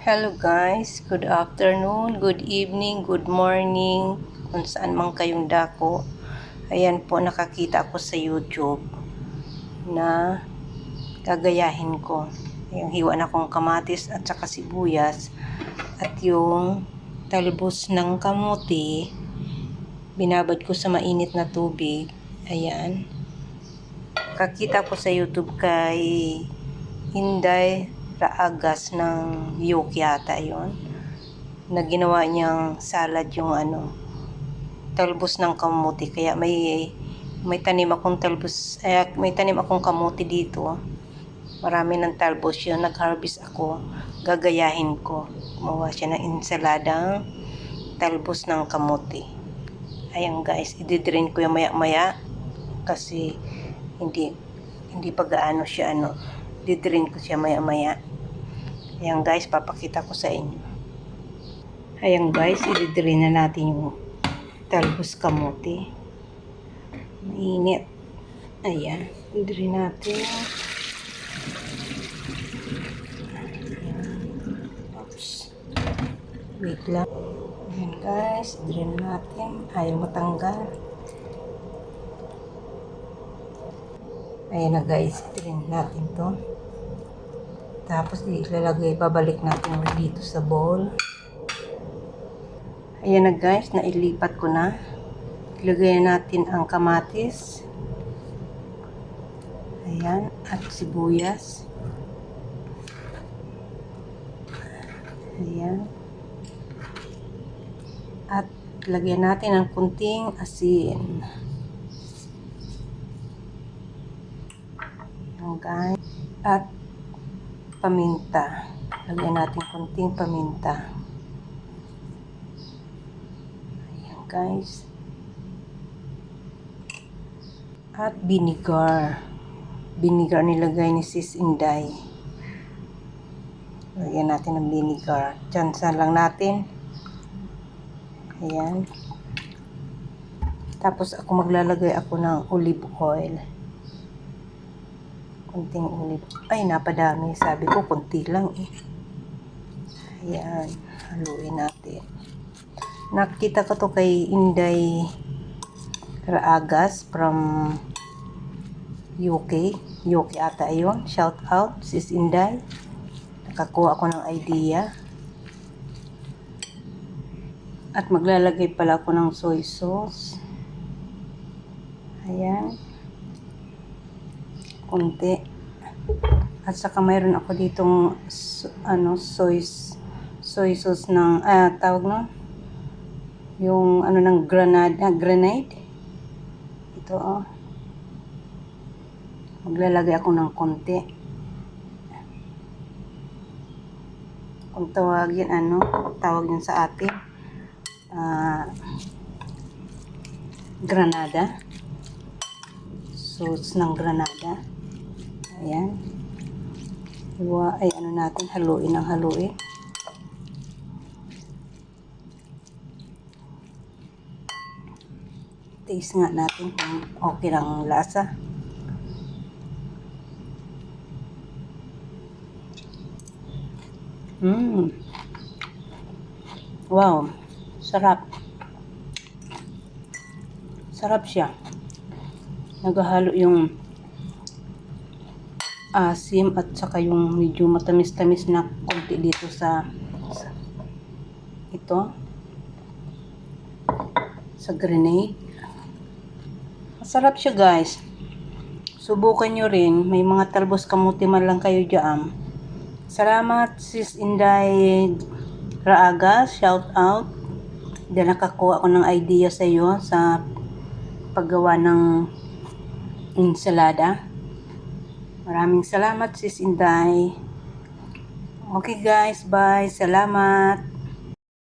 Hello guys, good afternoon, good evening, good morning, kung saan man kayong dako. Ayan po, nakakita ako sa YouTube na gagayahin ko. Yung hiwa na kong kamatis at saka sibuyas at yung talbos ng kamuti, binabad ko sa mainit na tubig. Ayan. Kakita ko sa YouTube kay Inday Raagas ng Yuki yata yun, na ginawa niyang salad yung talbos ng kamuti. Kaya may tanim akong talbos, may tanim akong kamuti dito. Marami ng talbos yun, nag-harvest ako. Gagayahin ko. Gumawa siya ng ensaladang talbos ng kamuti. Ayan guys, i-drain ko yung maya-maya kasi hindi pa gaano siya i-drain ko siya maya-maya. Ayan guys, papakita ko sa inyo. Ayan guys, i-drain na natin yung talbos kamote. Mainit. Ayan, i-drain natin. Oops. Wait lang. Ayan guys, i-drain natin. Ayaw matanggal. Ayan na guys, i-drain natin to. Tapos ilalagay, babalik natin ulit dito sa bowl. Ayan na guys, nailipat ko na. Ilagay natin ang kamatis. Ayan, at sibuyas. Ayan. At lagyan natin ng kunting asin. Ayan guys. At paminta. Lagyan natin kunting paminta. Ayan guys. At vinegar. Vinegar nilagay ni Sis Inday. Lagyan natin ng vinegar. Tsansan lang natin. Ayan. Tapos ako maglalagay ako ng olive oil. Kunting olive. Ay, napadami. Sabi ko, kunti lang eh. Ayan. Haluin natin. Nakita ko to kay Inday Raagas from UK. UK ata yun. Shout out, Sis Inday. Nakakuha ako ng idea. At maglalagay pala ako ng soy sauce. Ayan. Kunti. At saka mayroon ako ditong soy sauce ng tawag no, yung ng grenade ito maglalagay ako ng konti, kung tawagin tawag yun sa atin granada, sauce ng granada. Ayan. Ay natin, haluin ng haluin. Taste nga natin kung okay lang lasa. Wow, sarap. Sarap siya. Naghahalo yung asim at saka yung medyo matamis-tamis na konti dito sa grenade. Masarap siya guys. Subukan nyo rin. May mga talbos kamuti man lang kayo dyan. Salamat Sis Inday Raagas. Shout out. Dahil nakakuha ako ng idea sa iyo sa paggawa ng ensalada. Maraming salamat Sis Inday. Okay guys, bye. Salamat.